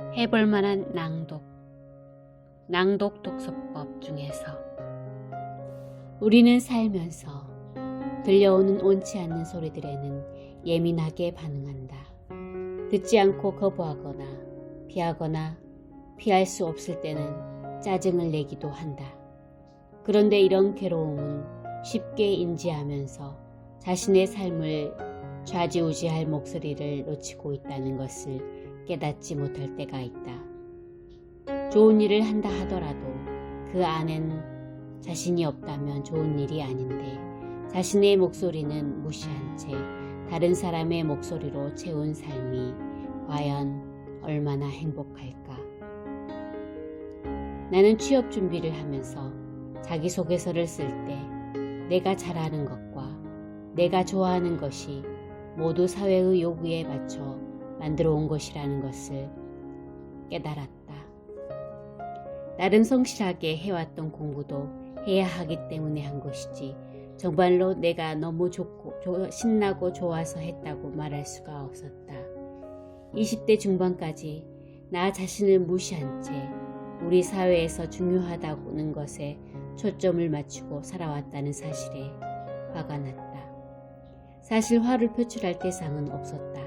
해볼 만한 낭독 독서법 중에서 우리는 살면서 들려오는 옳지 않는 소리들에는 예민하게 반응한다. 듣지 않고 거부하거나 피할 수 없을 때는 짜증을 내기도 한다. 그런데 이런 괴로움은 쉽게 인지하면서 자신의 삶을 좌지우지할 목소리를 놓치고 있다는 것을 깨닫지 못할 때가 있다. 좋은 일을 한다 하더라도 그 안엔 자신이 없다면 좋은 일이 아닌데 자신의 목소리는 무시한 채 다른 사람의 목소리로 채운 삶이 과연 얼마나 행복할까? 나는 취업 준비를 하면서 자기소개서를 쓸 때 내가 잘하는 것과 내가 좋아하는 것이 모두 사회의 요구에 맞춰 만들어 온 것이라는 것을 깨달았다. 나름 성실하게 해왔던 공부도 해야 하기 때문에 한 것이지 정말로 내가 너무 신나고 좋아서 했다고 말할 수가 없었다. 20대 중반까지 나 자신을 무시한 채 우리 사회에서 중요하다는 것에 초점을 맞추고 살아왔다는 사실에 화가 났다. 사실 화를 표출할 대상은 없었다.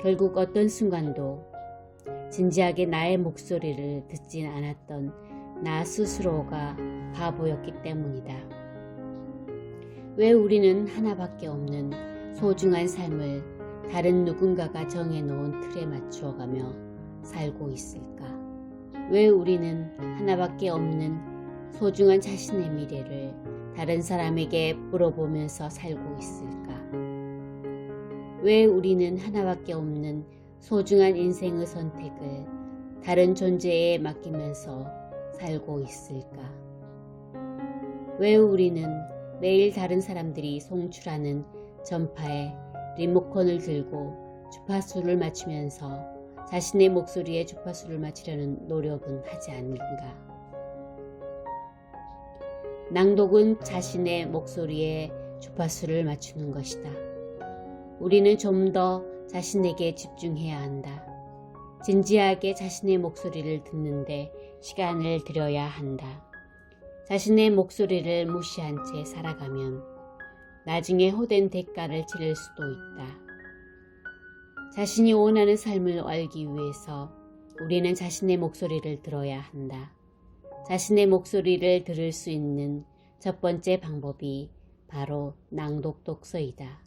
결국 어떤 순간도 진지하게 나의 목소리를 듣진 않았던 나 스스로가 바보였기 때문이다. 왜 우리는 하나밖에 없는 소중한 삶을 다른 누군가가 정해놓은 틀에 맞추어가며 살고 있을까? 왜 우리는 하나밖에 없는 소중한 자신의 미래를 다른 사람에게 물어보면서 살고 있을까? 왜 우리는 하나밖에 없는 소중한 인생의 선택을 다른 존재에 맡기면서 살고 있을까? 왜 우리는 매일 다른 사람들이 송출하는 전파에 리모컨을 들고 주파수를 맞추면서 자신의 목소리에 주파수를 맞추려는 노력은 하지 않는가? 낭독은 자신의 목소리에 주파수를 맞추는 것이다. 우리는 좀 더 자신에게 집중해야 한다. 진지하게 자신의 목소리를 듣는데 시간을 들여야 한다. 자신의 목소리를 무시한 채 살아가면 나중에 헛된 대가를 치를 수도 있다. 자신이 원하는 삶을 알기 위해서 우리는 자신의 목소리를 들어야 한다. 자신의 목소리를 들을 수 있는 첫 번째 방법이 바로 낭독 독서이다.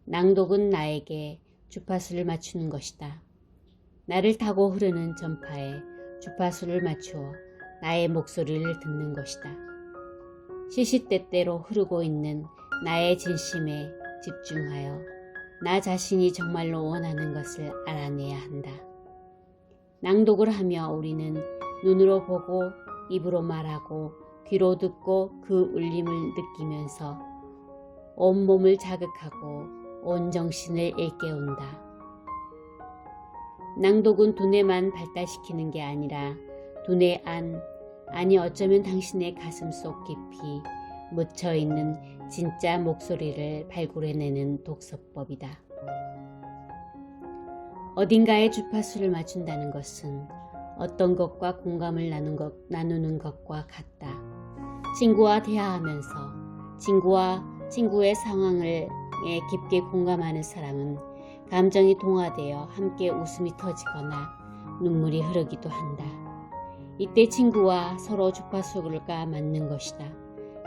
낭독은 나에게 주파수를 맞추는 것이다. 나를 타고 흐르는 전파에 주파수를 맞추어 나의 목소리를 듣는 것이다. 시시때때로 흐르고 있는 나의 진심에 집중하여 나 자신이 정말로 원하는 것을 알아내야 한다. 낭독을 하며 우리는 눈으로 보고 입으로 말하고 귀로 듣고 그 울림을 느끼면서 온몸을 자극하고 온 정신을 일깨운다. 낭독은 두뇌만 발달시키는 게 아니라 두뇌 아니 어쩌면 당신의 가슴 속 깊이 묻혀있는 진짜 목소리를 발굴해내는 독서법이다. 어딘가에 주파수를 맞춘다는 것은 어떤 것과 공감을 나누는 것과 같다. 친구와 대화하면서 친구의 상황에 깊게 공감하는 사람은 감정이 동화되어 함께 웃음이 터지거나 눈물이 흐르기도 한다. 이때 친구와 서로 주파수가 맞는 것이다.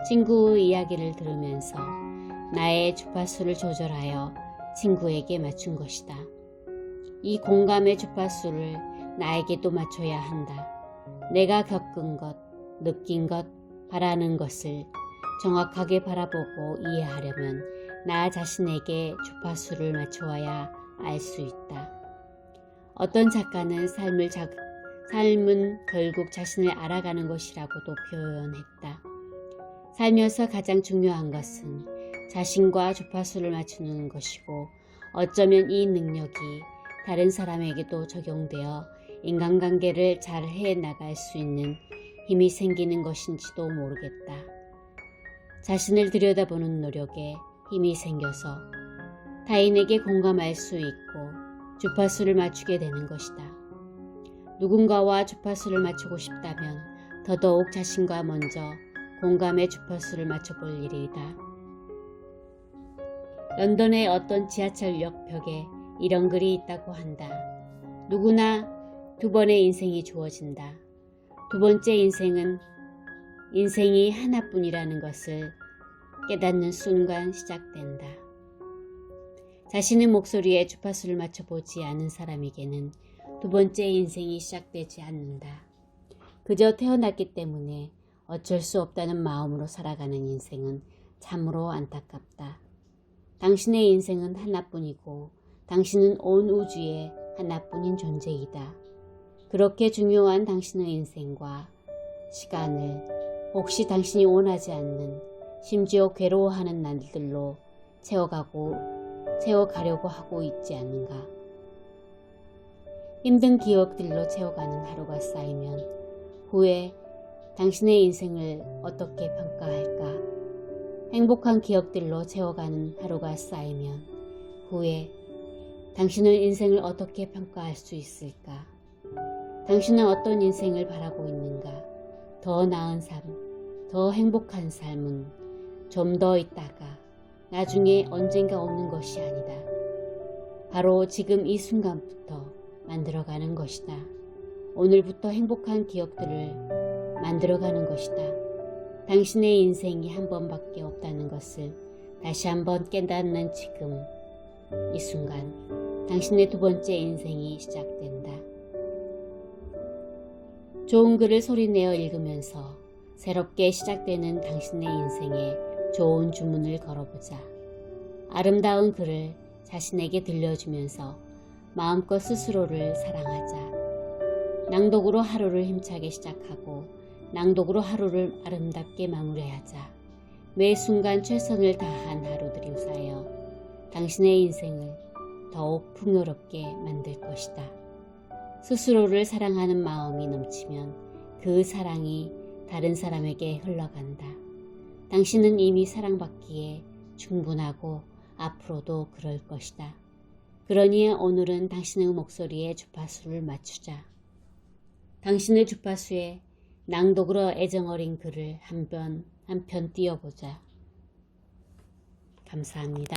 친구의 이야기를 들으면서 나의 주파수를 조절하여 친구에게 맞춘 것이다. 이 공감의 주파수를 나에게도 맞춰야 한다. 내가 겪은 것, 느낀 것, 바라는 것을 정확하게 바라보고 이해하려면 나 자신에게 주파수를 맞추어야 알 수 있다. 어떤 작가는 삶은 결국 자신을 알아가는 것이라고도 표현했다. 살면서 가장 중요한 것은 자신과 주파수를 맞추는 것이고 어쩌면 이 능력이 다른 사람에게도 적용되어 인간관계를 잘 해나갈 수 있는 힘이 생기는 것인지도 모르겠다. 자신을 들여다보는 노력에 힘이 생겨서 타인에게 공감할 수 있고 주파수를 맞추게 되는 것이다. 누군가와 주파수를 맞추고 싶다면 더더욱 자신과 먼저 공감의 주파수를 맞춰볼 일이다. 런던의 어떤 지하철역 벽에 이런 글이 있다고 한다. 누구나 두 번의 인생이 주어진다. 두 번째 인생은 인생이 하나뿐이라는 것을 깨닫는 순간 시작된다. 자신의 목소리에 주파수를 맞춰보지 않은 사람에게는 두 번째 인생이 시작되지 않는다. 그저 태어났기 때문에 어쩔 수 없다는 마음으로 살아가는 인생은 참으로 안타깝다. 당신의 인생은 하나뿐이고 당신은 온 우주의 하나뿐인 존재이다. 그렇게 중요한 당신의 인생과 시간을 혹시 당신이 원하지 않는 심지어 괴로워하는 날들로 채워가려고 하고 있지 않는가? 힘든 기억들로 채워가는 하루가 쌓이면 후에 당신의 인생을 어떻게 평가할까? 행복한 기억들로 채워가는 하루가 쌓이면 후에 당신의 인생을 어떻게 평가할 수 있을까? 당신은 어떤 인생을 바라고 있는가? 더 나은 삶, 더 행복한 삶은 좀 더 있다가 나중에 언젠가 오는 것이 아니다. 바로 지금 이 순간부터 만들어가는 것이다. 오늘부터 행복한 기억들을 만들어가는 것이다. 당신의 인생이 한 번밖에 없다는 것을 다시 한번 깨닫는 지금 이 순간 당신의 두 번째 인생이 시작된다. 좋은 글을 소리내어 읽으면서 새롭게 시작되는 당신의 인생에 좋은 주문을 걸어보자. 아름다운 글을 자신에게 들려주면서 마음껏 스스로를 사랑하자. 낭독으로 하루를 힘차게 시작하고 낭독으로 하루를 아름답게 마무리하자. 매 순간 최선을 다한 하루들이 쌓여 당신의 인생을 더욱 풍요롭게 만들 것이다. 스스로를 사랑하는 마음이 넘치면 그 사랑이 다른 사람에게 흘러간다. 당신은 이미 사랑받기에 충분하고 앞으로도 그럴 것이다. 그러니 오늘은 당신의 목소리에 주파수를 맞추자. 당신의 주파수에 낭독으로 애정어린 글을 한 편 띄워보자. 감사합니다.